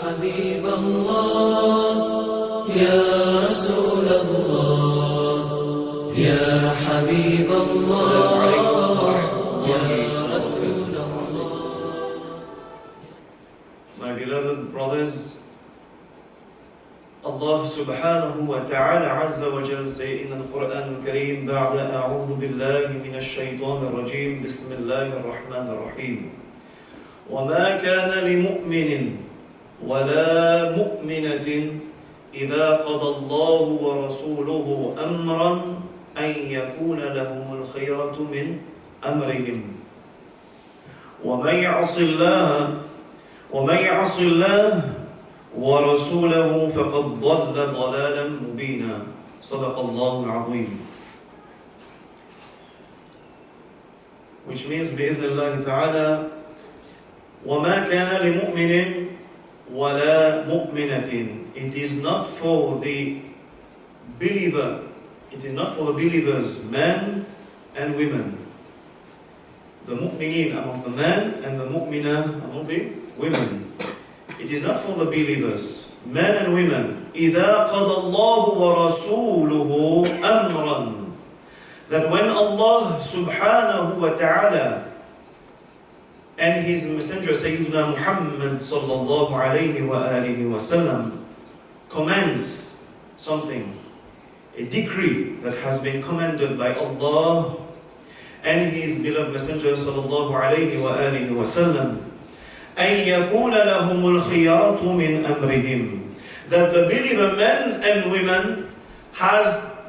حبيب الله يا رسول الله يا حبيب الله يا رسول الله. My beloved brothers, Allah subhanahu wa ta'ala azza wa jal say in the Quran al-Kareem بعد أعوذ بالله من الشيطان الرجيم بسم الله الرحمن الرحيم وما كان لمؤمن ولا مؤمنة إذا قضى الله ورسوله أمرا أن يكون لهم الخيرة من أمرهم ومن يعص الله ورسوله فقد ضل ضلالا مبينا صدق الله العظيم. Which means بإذن الله تعالى وما كان لمؤمن ولا مؤمنة. It is not for the believer, it is not for the believers, men and women. The mu'mineen among the men and the mu'minah among the women. It is not for the believers, men and women. إِذَا قَضَى اللَّهُ وَرَسُولُهُ أَمْرًا. That when Allah subhanahu wa ta'ala and His Messenger Sayyidina Muhammad sallallahu alayhi wa alihi wa sallam commands something, a decree that has been commanded by Allah and His beloved Messenger sallallahu alayhi wa alihi wa sallam, أن يكون لهم الخيارة من أمرهم. That the believer men and women has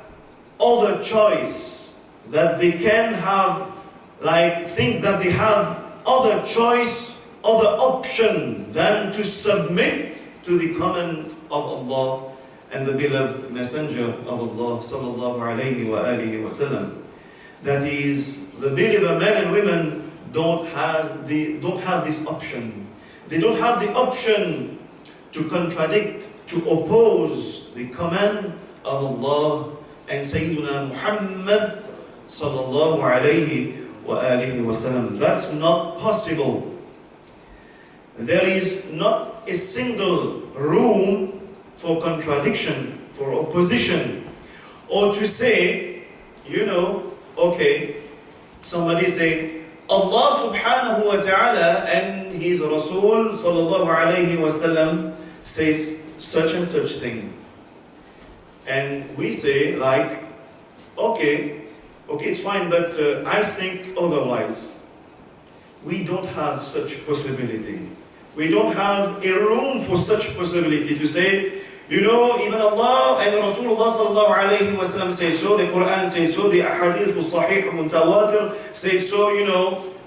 other choice, that they can have, think that they have other choice, other option than to submit to the command of Allah and the beloved Messenger of Allah sallallahu alayhi wa alihi wa sallam. That is, the believer men and women don't have this option. They don't have the option to contradict, to oppose the command of Allah and Sayyidina Muhammad sallallahu alayhi wa alihi wa sallam. That's not possible. There is not a single room for contradiction, for opposition, or to say, okay, somebody say, Allah subhanahu wa ta'ala and His Rasul sallallahu alayhi wa sallam says such and such thing. And we say okay, it's fine, but I think otherwise. We don't have such possibility. We don't have a room for such possibility to say, even Allah and Rasulullah sallallahu alayhi wa sallam say so, the Quran says so, the ahadith sahih mutawatir say so,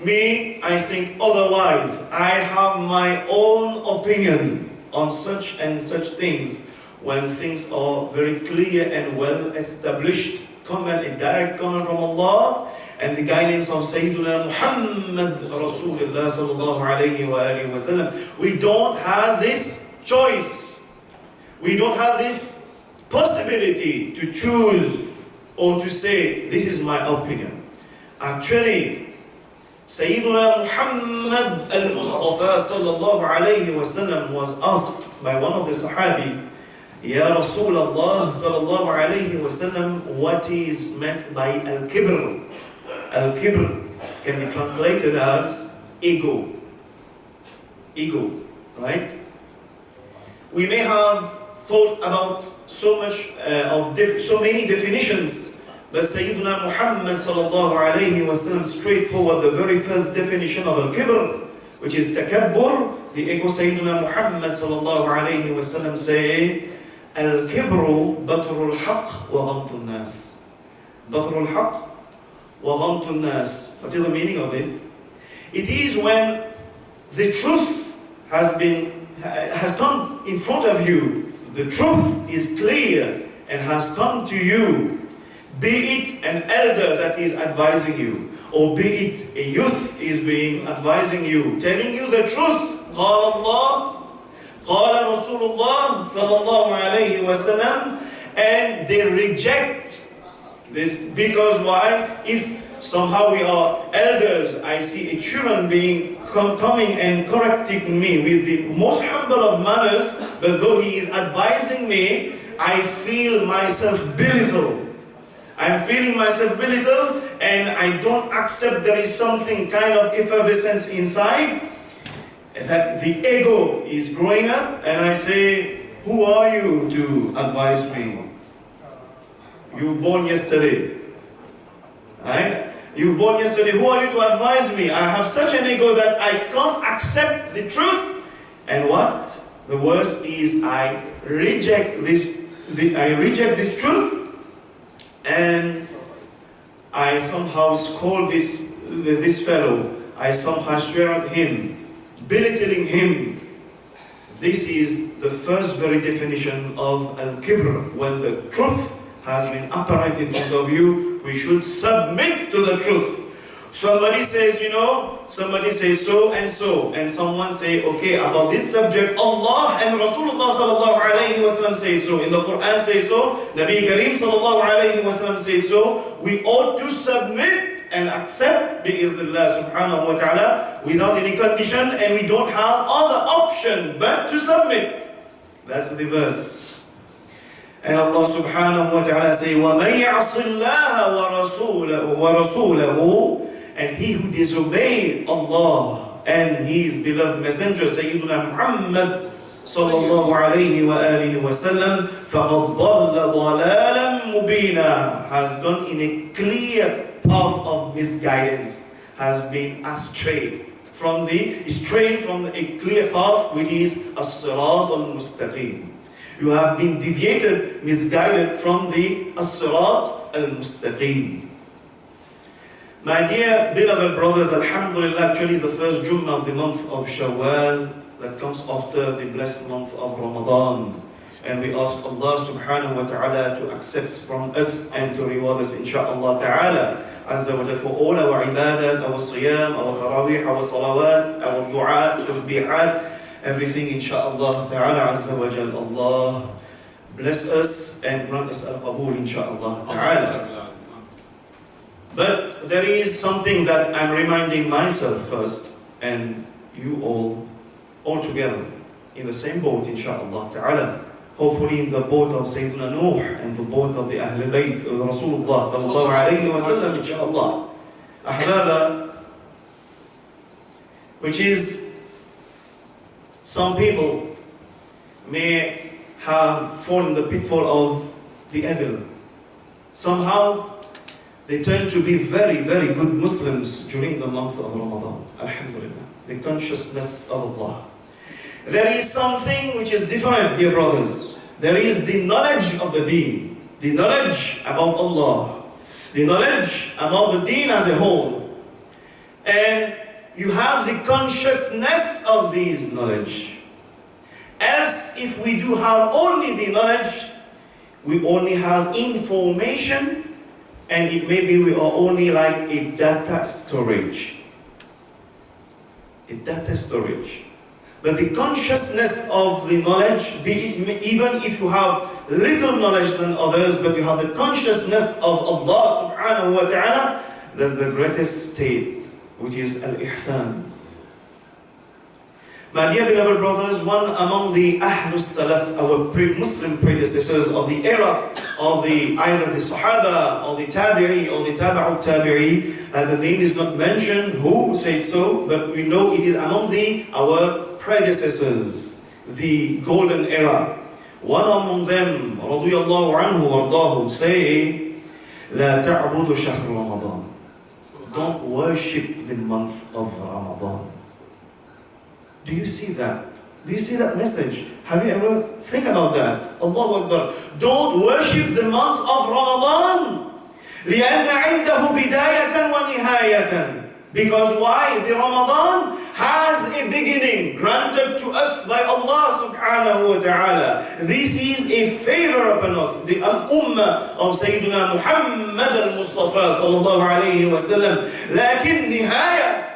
me, I think otherwise. I have my own opinion on such and such things when things are very clear and well established. A direct comment from Allah and the guidance of Sayyidina Muhammad Rasulullah sallallahu alayhi wa alihi wa sallam. We don't have this choice. We don't have this possibility to choose or to say, this is my opinion. Actually, Sayyidina Muhammad al-Mustafa sallallahu alayhi wa sallam was asked by one of the Sahabi, Ya Rasulullah sallallahu alayhi wa sallam, what is meant by al-kibr? Al-kibr can be translated as ego. Ego, right? We may have thought about so many definitions, but Sayyidina Muhammad sallallahu alayhi wa sallam straightforward the very first definition of al-kibr, which is takabbur, the ego. Sayyidina Muhammad sallallahu alayhi wa sallam say, al-kibru batrul haqq wa ghamtun nas. Batrul haqq wa ghamtun nas. What is the meaning of it? It is when the truth has come in front of you. The truth is clear and has come to you. Be it an elder that is advising you, or be it a youth is advising you, telling you the truth. قال الله, قال رسول الله صلى الله عليه وسلم, and they reject Because why? If somehow we are elders, I see a children being coming and correcting me with the most humble of manners, but though he is advising me, I feel myself belittled. I'm feeling myself belittled, and I don't accept there is something kind of effervescence inside, that the ego is growing up, and I say, who are you to advise me? You were born yesterday. Right? You were born yesterday. Who are you to advise me? I have such an ego that I can't accept the truth. And what? The worst is I reject this truth, and I somehow scold this fellow. I somehow swear at him, belittling him. This is the first very definition of al-kibr. When the truth has been apparent in front of you, we should submit to the truth. Somebody says, somebody says so, and someone say, okay, about this subject, Allah and Rasulullah sallallahu alayhi wa sallam say so, in the Quran say so, Nabi Kareem sallallahu alayhi wa sallam say so. We ought to submit and accept bi'idhnillah subhanahu wa ta'ala without any condition, and we don't have other option but to submit. That's the verse. And Allah subhanahu wa ta'ala say, وَمَنْ يَعْصِ اللَّهَ وَرَسُولَهُ, and he who disobeyed Allah and his beloved messenger Sayyiduna Muhammad sallallahu alayhi wa alihi wa sallam, فَقَدْ ضَلَّ ضَلَالًا مُبِينًا, has gone in a clear path of misguidance, has been strayed from a clear path, which is as-sirat al-mustaqim. You have been deviated, misguided from the as-sirat al-mustaqim. My dear beloved brothers, alhamdulillah, actually the first Jummah of the month of Shawwal that comes after the blessed month of Ramadan. And we ask Allah subhanahu wa ta'ala to accept from us and to reward us insha'Allah ta'ala azza wa jalla for all our ibadat, our siyam, our tarawih, our salawat, our dua, tasbihat, everything insha'Allah ta'ala azza wa jalla. Allah bless us and grant us al-qabul insha'Allah ta'ala. But there is something that I'm reminding myself first, and you all together in the same boat insha'Allah ta'ala. Hopefully in the boat of Sayyidina Nuh and the boat of the Ahlul Bayt of Rasulullah sallallahu alayhi wa sallam insha'Allah. Ahbaba, which is, some people may have fallen in the pitfall of the evil. Somehow they turn to be very, very good Muslims during the month of Ramadan. Alhamdulillah. The consciousness of Allah. There is something which is different, dear brothers. There is the knowledge of the deen, the knowledge about Allah, the knowledge about the deen as a whole. And you have the consciousness of this knowledge. Else, if we do have only the knowledge, we only have information, and it may be we are only like a data storage. A data storage. But the consciousness of the knowledge, even if you have little knowledge than others, but you have the consciousness of Allah subhanahu wa ta'ala, that's the greatest state, which is al-ihsan. My dear beloved brothers, one among the Ahlus Salaf, our Muslim predecessors of the era of either the Sahaba or the Tabi'i or the Taba'ut Tabi'i, the name is not mentioned who said so, but we know it is among our predecessors, the golden era. One among them, radiyallahu anhu wardahu, say, لا تعبدوا شهر رمضان. Don't worship the month of Ramadan. Do you see that? Do you see that message? Have you ever think about that? Allahu Akbar. Don't worship the month of Ramadan. لأن عنده بداية ونهاية. Because why? The Ramadan has a beginning granted to us by Allah subhanahu wa ta'ala. This is a favor upon us, the ummah of Sayyidina Muhammad al-Mustafa sallallahu alayhi wa sallam. لكن نهاية.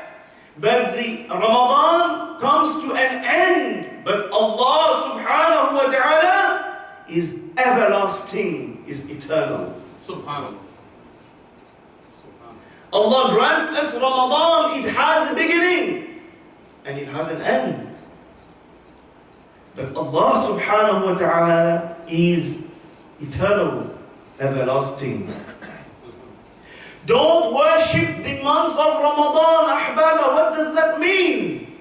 But the Ramadan comes to an end. But Allah subhanahu wa ta'ala is everlasting, is eternal. Subhanallah. Allah grants us Ramadan, it has a beginning. and it has an end. But Allah subhanahu wa ta'ala is eternal, everlasting. Don't worship the month of Ramadan, ahbaba. What does that mean?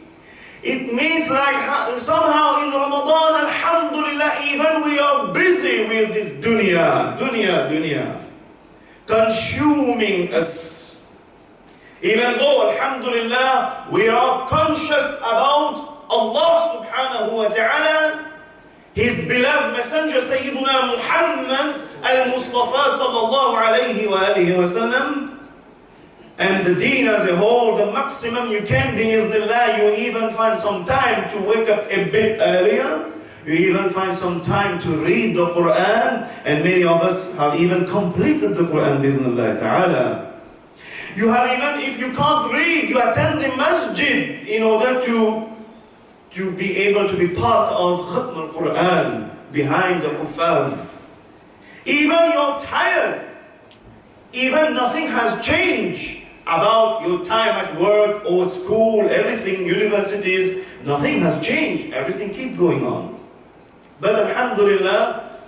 It means like somehow in Ramadan, alhamdulillah, even we are busy with this dunya, consuming us. Even though, alhamdulillah, we are conscious about Allah subhanahu wa ta'ala, His beloved messenger Sayyiduna Muhammad al-Mustafa sallallahu alayhi wa alihi wa sallam, and the deen as a whole, the maximum you can be in the Allah, you even find some time to wake up a bit earlier. You even find some time to read the Quran, and many of us have even completed the Quran bi'idhnillah ta'ala. You have even, if you can't read, you attend the Masjid in order to be able to be part of Khatm al-Quran behind the Huffaz. Even you're tired, even nothing has changed about your time at work or school, everything, universities, nothing has changed, everything keeps going on. But alhamdulillah,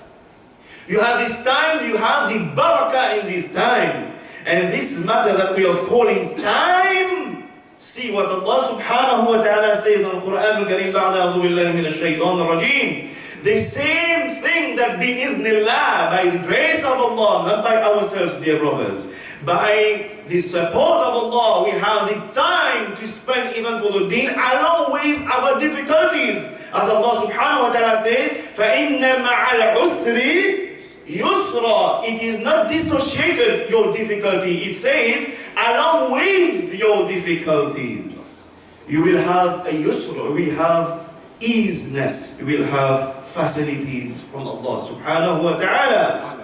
you have this time, you have the barakah in this time. And this matter that we are calling time, see what Allah subhanahu wa ta'ala says in the Quran al-Kareem, ba'da a'udhu billahi minash shaitan ar-rajim. The same thing that bi-idhnillah, by the grace of Allah, not by ourselves, dear brothers, by the support of Allah, we have the time to spend even for the deen, along with our difficulties. As Allah subhanahu wa ta'ala says, فَإِنَّ مَعَ الْعُسْرِ يُسْرًا. It is not dissociated, your difficulty. It says, along with your difficulties, you will have a yusra, we have easiness, you will have facilities from Allah subhanahu wa ta'ala.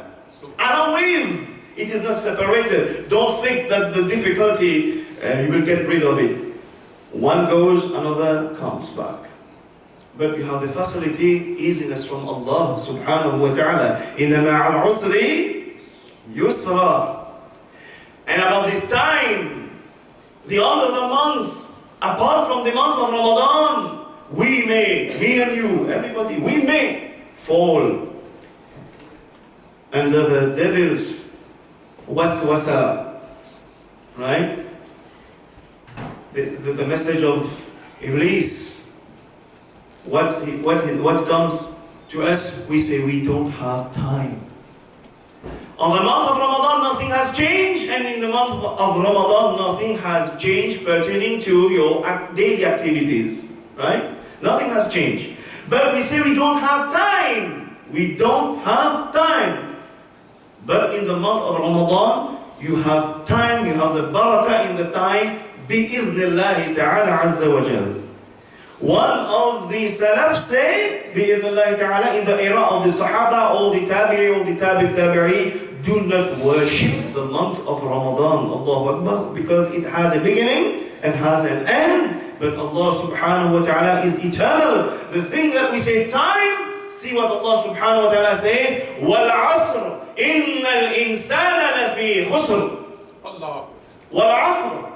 Along with, it is not separated. Don't think that the difficulty, you will get rid of it. One goes, another comes back. But you have the facility, easiness from Allah subhanahu wa ta'ala. إِنَّ مَعَ الْعُسْرِ يُسْرًا. And about this time, the end of the month, apart from the month of Ramadan, we may, me and you, everybody, we may fall under the devil's waswasa, right? The message of Iblis. What comes to us? We say we don't have time. On the month of Ramadan, nothing has changed, and in the month of Ramadan, nothing has changed pertaining to your daily activities, right? Nothing has changed. But we say we don't have time. We don't have time. But in the month of Ramadan, you have time, you have the barakah in the time, bi-idhnillahi ta'ala azza wa jal. One of the Salaf say, bi-idhnillahi ta'ala, in the era of the Sahaba, all the Tabi'i, all the Tabi'i, do not worship the month of Ramadan, Allahu Akbar, because it has a beginning and has an end. But Allah subhanahu wa ta'ala is eternal. The thing that we say time, see what Allah subhanahu wa ta'ala says, وَالْعَصْرِ إِنَّ الْإِنسَانَ لَفِي خُسْرٍ. Allah. وَالْعَصْرِ.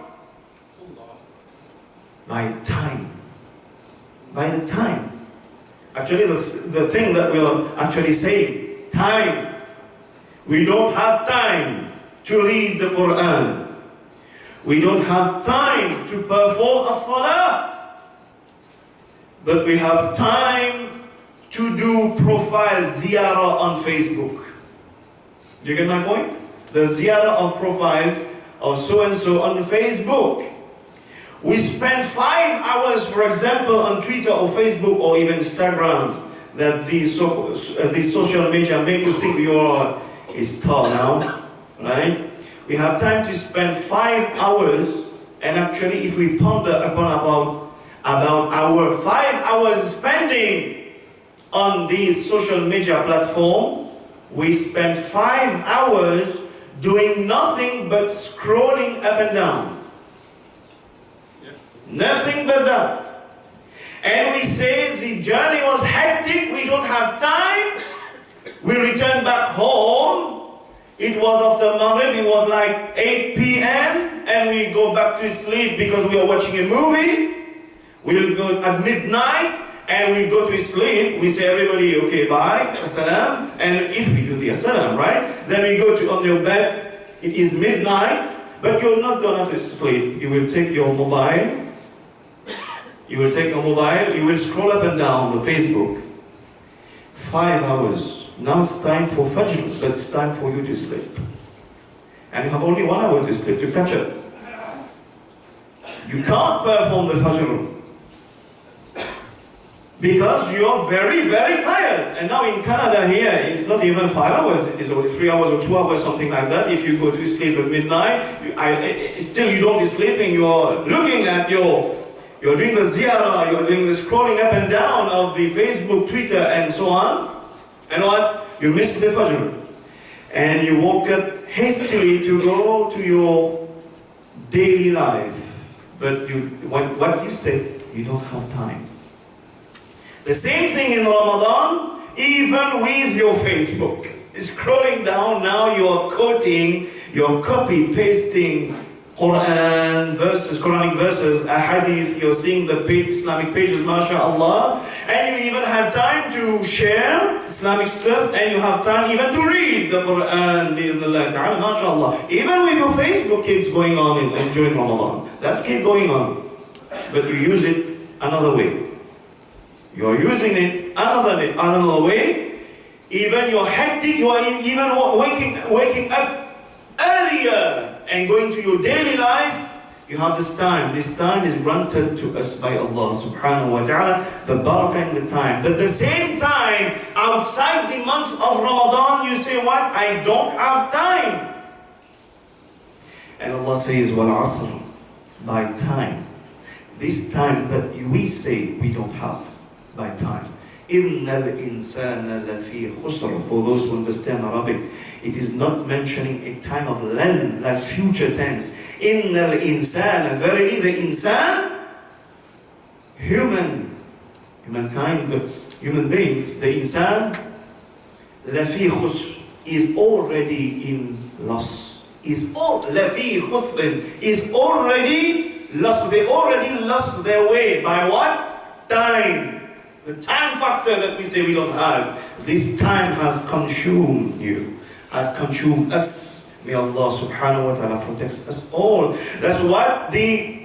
By time. By the time. Actually, the thing that we'll actually say, time. We don't have time to read the Quran. We don't have time to perform as-salah. But we have time to do profile ziyarah on Facebook. Do you get my point? The ziyarah of profiles of so-and-so on Facebook. We spend 5 hours, for example, on Twitter or Facebook or even Instagram, that these social media make you think you are a star now, right? We have time to spend 5 hours, and actually if we ponder upon about our 5 hours spending on these social media platform, we spend 5 hours doing nothing but scrolling up and down. Nothing but that. And we say the journey was hectic, we don't have time. We return back home. It was after Maghrib, it was like 8 p.m. and we go back to sleep because we are watching a movie. We'll go at midnight and we go to sleep. We say everybody, okay, bye, assalam. And if we do the assalam, right? Then we go to on your bed. It is midnight, but you're not going to sleep. You will take your mobile. You will take your mobile. You will scroll up and down the Facebook. 5 hours. Now it's time for Fajr, but it's time for you to sleep. And you have only 1 hour to sleep to catch up. You can't perform the Fajr because you're very, very tired. And now in Canada here, it's not even 5 hours. It is only 3 hours or 2 hours, something like that. If you go to sleep at midnight, still you don't be sleeping. You're looking at you're doing the ziyarah, you're doing the scrolling up and down of the Facebook, Twitter, and so on. And what? You missed the Fajr. And you woke up hastily to go to your daily life. But what you said, you don't have time. The same thing in Ramadan, even with your Facebook. Scrolling down, now you are quoting, you're copy-pasting Quran verses, Quranic verses, a hadith, you're seeing the Islamic pages, mashallah, and you even have time to share Islamic stuff, and you have time even to read the Quran, mashallah. Even with your Facebook keeps going on during Ramadan. That's keep going on. But you use it another way. You are using it another way. Even you're hectic, you are even waking up earlier and going to your daily life. You have this time. This time is granted to us by Allah subhanahu wa ta'ala, the barakah in the time. But at the same time, outside the month of Ramadan, you say what? I don't have time. And Allah says, wal asr, by time. This time that we say we don't have, by time. إِنَّ الْإِنسَانَ لَفِي خُسْرٍ. For those who understand Arabic, it is not mentioning a time of len, like future tense. إِنَّ الْإِنسَانَ. Verily the insan, humankind, the human beings, the insan, لَفِي خُسْرٍ, is already in loss. لَفِي خُسْرٍ, is already lost. They already lost their way. By what? Time. The time factor that we say we don't have. This time has consumed you, has consumed us. May Allah subhanahu wa ta'ala protect us all. That's what the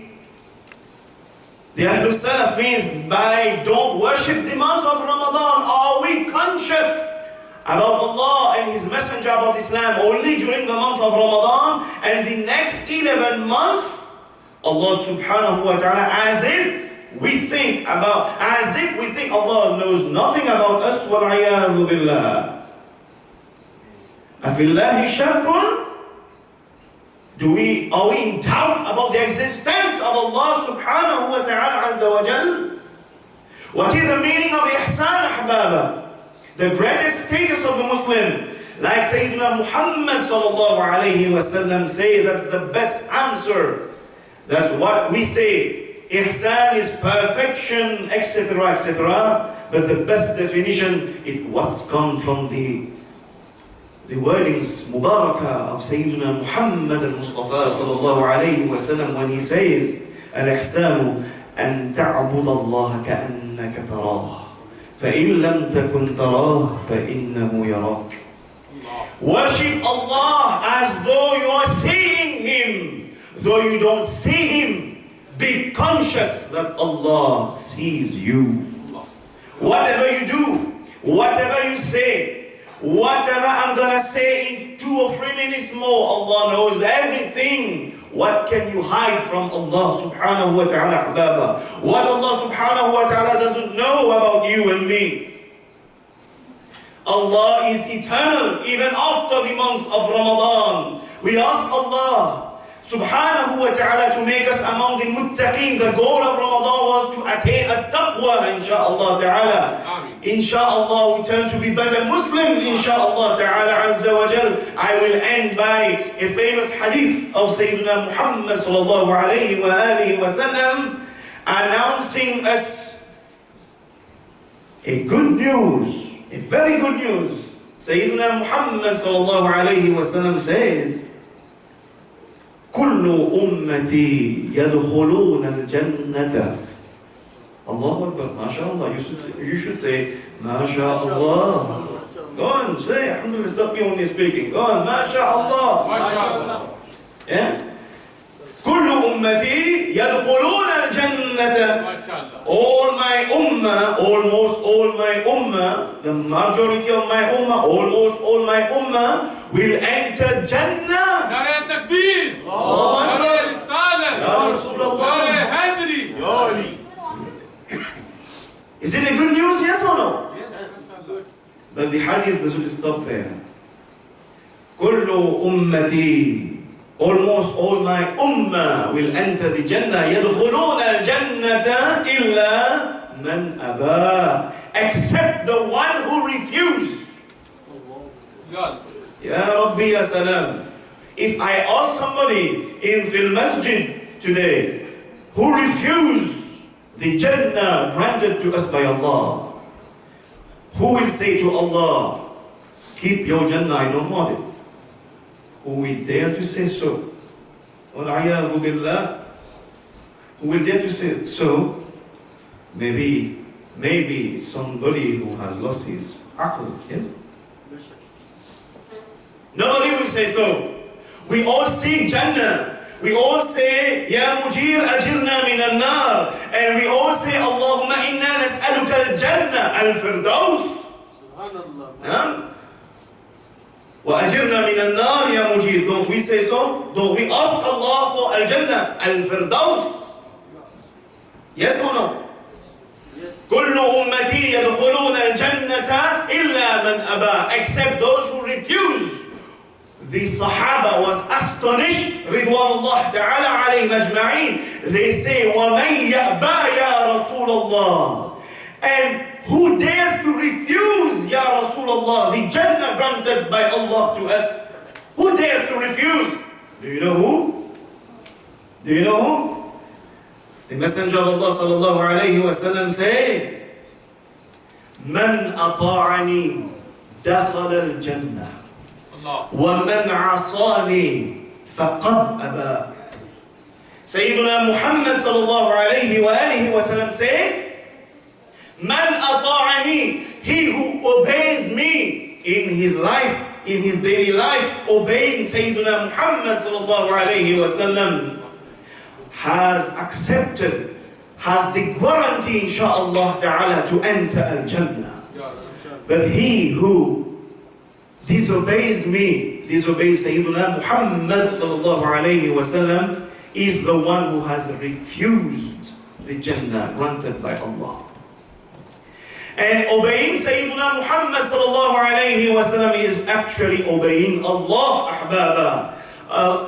Ahlul Salaf means by don't worship the month of Ramadan. Are we conscious about Allah and His Messenger, about Islam only during the month of Ramadan, and the next 11 months, Allah subhanahu wa ta'ala, as if we think Allah knows nothing about us, وَالْعِيَاذُ بِاللَّهِ. أَفِي اللَّهِ شَرْكٌ? Are we in doubt about the existence of Allah subhanahu wa ta'ala azza wa jal? What is the meaning of ihsan, ahbaba? The greatest status of the Muslim. Like Sayyidina Muhammad sallallahu alayhi wa sallam say, that's the best answer. That's what we say. Ihsan is perfection, etc., etc. But the best definition is what's come from the wordings Mubarakah of Sayyidina Muhammad al-Mustafa sallallahu alayhi wa sallam when he says, Al-ihsanu an ta'bud Allah ka'annaka tarah, فَإِن لَمْ تَكُنْ تَرَاهُ فَإِنَّهُ يَرَاكَ. Worship Allah as though you are seeing Him, though you don't see Him. Be conscious that Allah sees you. Whatever you do, whatever you say, whatever I'm gonna say in 2 or 3 minutes more, Allah knows everything. What can you hide from Allah subhanahu wa ta'ala, ahbaba? What Allah subhanahu wa ta'ala doesn't know about you and me? Allah is eternal even after the month of Ramadan. We ask Allah subhanahu wa ta'ala to make us among the muttaqeen. The goal of Ramadan was to attain a taqwa, insha'Allah ta'ala. Insha'Allah we turn to be better Muslim, insha'Allah ta'ala azza wa jal. I will end by a famous hadith of Sayyidina Muhammad sallallahu alayhi wa alihi wa sallam, announcing us a good news, a very good news. Sayyidina Muhammad sallallahu alayhi wa sallam says, كل أمتي يدخلون الجنة Allahu Akbar, MashaAllah. You should say, MashaAllah. Go on, say, Alhamdulillah, it's not me only speaking. Go on, MashaAllah. MashaAllah. Yeah? كل أمتي يدخلون الجنة. All my ummah, almost all my ummah, the majority of my ummah, almost all my ummah will enter Jannah. نعرة تكبير. نعرة رسالة. يا رسول الله. نعرة هدري. يا علي. Is it a good news, yes or no? Yes. But the hadith doesn't stop there. كل أمتي, almost all my ummah will enter the Jannah. يدخلون الجنة إلا من أبى, except the one who refused. Ya Rabbi ya Salam. If I ask somebody in the Masjid today who refused the Jannah granted to us by Allah, who will say to Allah, keep your Jannah, I don't want it? Who will dare to say so? Wal-'iyadhu billah. Who will dare to say so? Maybe somebody who has lost his aql, yes? Nobody will say so. We all seek Jannah. We all say, Ya Mujir ajirna min al-nar. And we all say, Allahumma inna nas'aluka al-Jannah al-Firdaus. Wa ajirna min al-nar ya Mujir. Don't we say so? Don't we ask Allah for al-Jannah al-Firdaus? Yes or no? كل أمتي يدخلون الجنة إلا من أبى, except those who refuse. The Sahaba was astonished, Ridwanullah ta'ala alayhim ajma'in. They say, وَمَنْ يَأْبَى يَا رَسُولَ اللَّهِ. And who dares to refuse, Ya Rasulullah, the Jannah granted by Allah to us? Who dares to refuse? Do you know who? Do you know who? The Messenger of Allah sallallahu alayhi wa sallam said, مَنْ أَطَاعَنِي دَخَلَ الْجَنَّةِ وَمَنْ عَصَانِي فَقَدْ أَبَى. Sayyiduna Muhammad sallallahu alayhi wa alihi wa sallam says, مَنْ أَطَاعَنِي, he who obeys me in his life, in his daily life, obeying Sayyiduna Muhammad sallallahu alayhi wa sallam, has accepted, has the guarantee insha'Allah ta'ala to enter al-Jannah. But he who disobeys me, disobeys Sayyiduna Muhammad sallallahu alayhi wa sallam, is the one who has refused the Jannah granted by Allah. And obeying Sayyiduna Muhammad sallallahu alayhi wa sallam is actually obeying Allah, ahbaba.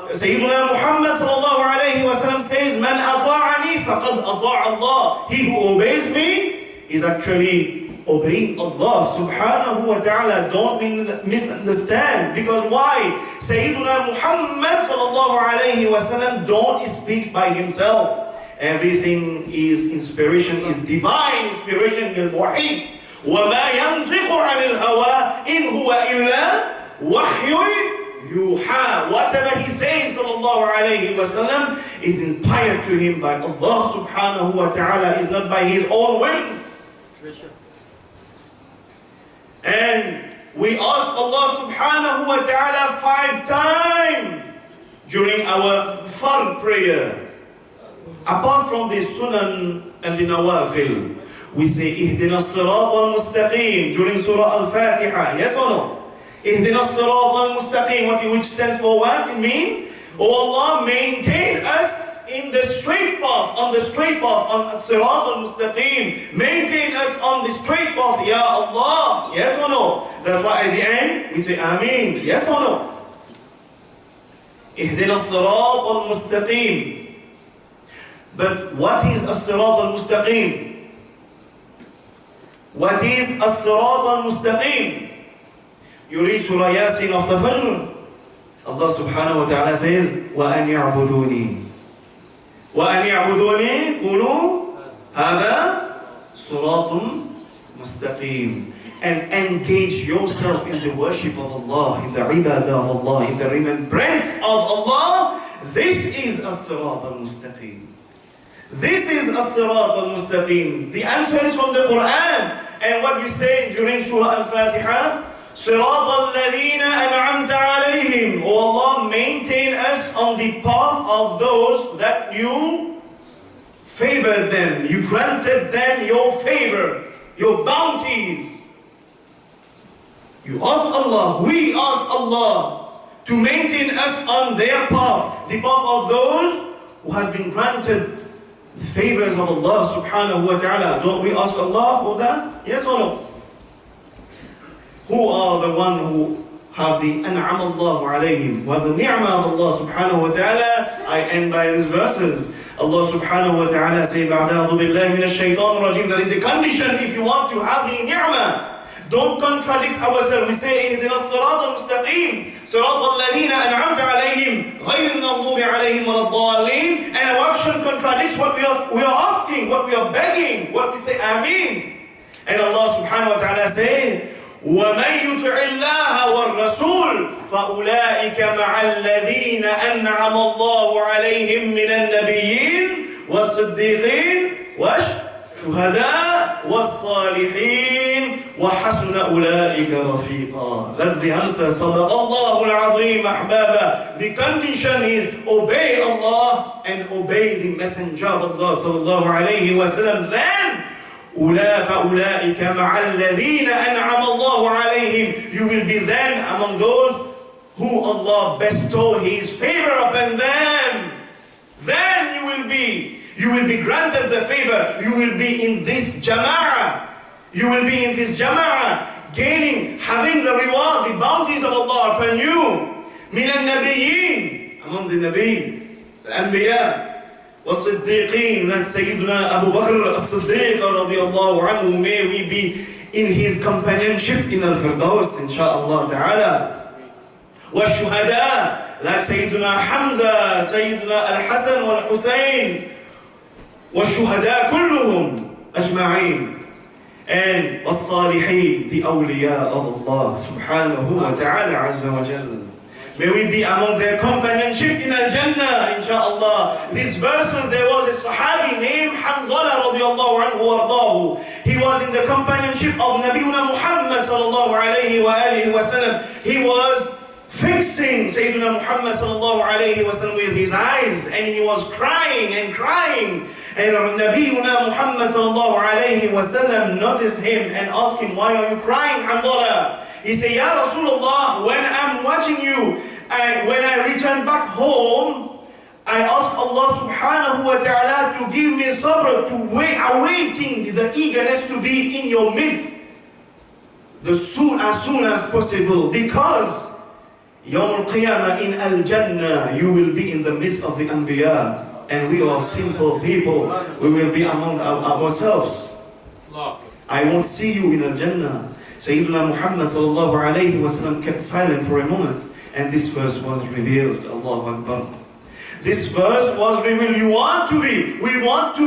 Sayyiduna Muhammad sallallahu alayhi wa sallam says, Man ata'ani faqad ata'a Allah. He who obeys me is actually obeying Allah subhanahu wa ta'ala. Don't misunderstand. Because why? Sayyiduna Muhammad sallallahu alayhi wa sallam don't speak by himself. Everything is inspiration, is divine inspiration in al-wahid. وَمَا يَنْطِقُ عَنِ الْهَوَىٰ إِنْ هُوَ إِلَّا وَحْيٌ yuha. Whatever he says sallallahu alayhi wa sallam is inspired to him by Allah subhanahu wa ta'ala, is not by his own whims. And we ask Allah subhanahu wa ta'ala 5 times during our fard prayer. Apart from the sunan and the nawafil, we say ihdina as-sirat al-mustaqim during surah al-Fatiha. Yes or no? Ihdina as-sirat al-mustaqim, which stands for what? It means, oh Allah, maintain us in the straight path, on the straight path, on as-sirat al-mustaqim. Maintain us on the straight path, Ya Allah. Yes or no? That's why at the end, we say Ameen. Yes or no? Ihdina as-sirat al-mustaqim. But what is as-sirat al-mustaqim? What is as-sirat al-mustaqim? You read Surah Yasin after Fajr. Allah subhanahu wa ta'ala says, وَأَنْ يَعْبُدُونِي وَأَنْ يَعْبُدُونِي قُولُوا هَذَا صِرَاطٌ مُسْتَقِيمٌ. And engage yourself in the worship of Allah, in the ibadah of Allah, in the remembrance of Allah. This is as-sirat al-mustaqim. This is as-sirat al-mustaqim. The answer is from the Quran. And what we say during Surah Al-Fatiha, صراط الذين أنعمت عليهم. O Allah, maintain us on the path of those that you favored them. You granted them your favor, your bounties. You ask Allah, we ask Allah to maintain us on their path, the path of those who has been granted favors of Allah subhanahu wa ta'ala. Don't we ask Allah for that? Yes or no? Who are the one who have the an'am Allah alayhim, who have the ni'mah of Allah subhanahu wa ta'ala? I end by these verses. Allah subhanahu wa ta'ala say, "Ba'da'udhu billahi minash shaitan rajim." There is a condition if you want to have the ni'mah. Don't contradict ourselves. We say, "Ihdina as-sirat al-mustaqim, sirat alladhina an'amta alayhim, ghayri al-maghdubi alayhim wala-d-dallin." And our action contradicts what we are asking, what we are begging, what we say, Ameen. And Allah subhanahu wa ta'ala say, وَمَنْ يُطِعِ اللَّهَ وَالرَّسُولَ فَأُولَٰئِكَ مَعَ الَّذِينَ أَنْعَمَ اللَّهُ عَلَيْهِمْ مِنَ النَّبِيِّينَ وَالصِّدِّيقِينَ وَالشُّهَدَاءِ وَالصَّالِحِينَ وَحَسُنَ أُولَٰئِكَ رَفِيقًا. That's the answer. صَدَقَ اللَّهُ الْعَظِيمُ أَحْبَابًا. The condition is obey Allah and obey the Messenger of Allah sallallahu alayhi wa sallam. Then فَأُولَٰئِكَ مَعَ الَّذِينَ أَنْعَمَ اللَّهُ عَلَيْهِمْ. You will be then among those who Allah bestow His favor upon them. Then you will be granted the favor. You will be in this jama'ah. You will be in this jama'ah, gaining, having the reward, the bounties of Allah upon you. مِنَ النَّبِيِّينَ, among the Nabi, the Anbiya. والصديقين, that's Sayyiduna Abu Bakr as-Siddiq radiyallahu anhu. May we be in his companionship in al-Firdaus, insha'Allah ta'ala. والشهداء, like Sayyiduna Hamza, Sayyiduna al-Hasan wal-Husayn. والشهداء كلهم أجمعين. And والصالحين, the awliya of Allah subhanahu wa ta'ala azza wa jalla. May we be among their companionship in al-Jannah, insha'Allah. These verses, there was a Sahabi named Hanzala radiyallahu anhu wardahu. He was in the companionship of Nabiuna Muhammad sallallahu alayhi wa alihi wa sallam. He was fixing Sayyidina Muhammad sallallahu alayhi wa sallam with his eyes, and he was crying and crying. And Nabiuna Muhammad sallallahu alayhi wa sallam noticed him and asked him, "Why are you crying, Hanzala?" He said, "Ya Rasulullah, when I'm watching you, and when I return back home, I ask Allah subhanahu wa ta'ala to give me sabr, to awaiting the eagerness to be in your midst as soon as possible, because Yawm al-Qiyamah in al-Jannah, you will be in the midst of the Anbiya, and we are simple people. We will be among ourselves. I won't see you in al-Jannah." Sayyidina Muhammad sallallahu alayhi wa sallam kept silent for a moment, and this verse was revealed. Allahu Akbar. This verse was revealed. We want to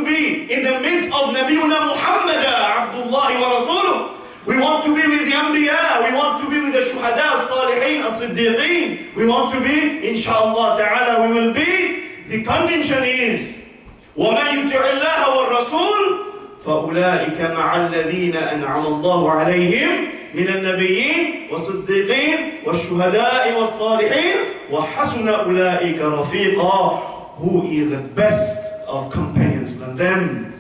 be in the midst of Nabiuna Muhammad, Abdullah wa Rasuluh. We want to be with the Anbiya. We want to be with the Shuhada, Salihin, As-Siddiqeen. We want to be, inshallah ta'ala, we will be. The condition is, وَمَنْ يُطِعِ اللَّهَ وَالرَّسُولَ فَأُولَٰئِكَ مَعَ الَّذِينَ أَنْعَمَ اللَّهُ عَلَيْهِمْ مِنَ النَّبِيِّينَ وَالصِّدِّيقِينَ وَالشُّهَدَاءِ وَالصَّالِحِينَ وَحَسُنَ أُولَٰئِكَ رَفِيقًا. Who is the best of companions than them?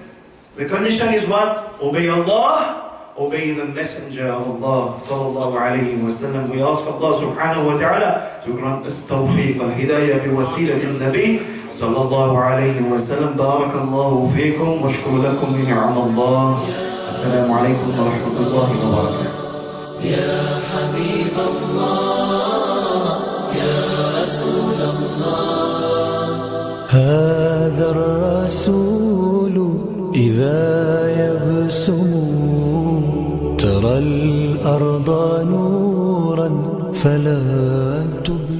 The condition is what? Obey Allah, obey the Messenger of Allah sallallahu alayhi wa sallam. We ask Allah subhanahu wa ta'ala to grant us tawfiq al-hidayah bi wasilat al-Nabi صلى الله عليه وسلم. بارك الله فيكم واشكر لكم بنعم الله. السلام عليكم ورحمة الله وبركاته. يا حبيب الله يا رسول الله. هذا الرسول إذا يبسم ترى الأرض نورا فلا تظلم.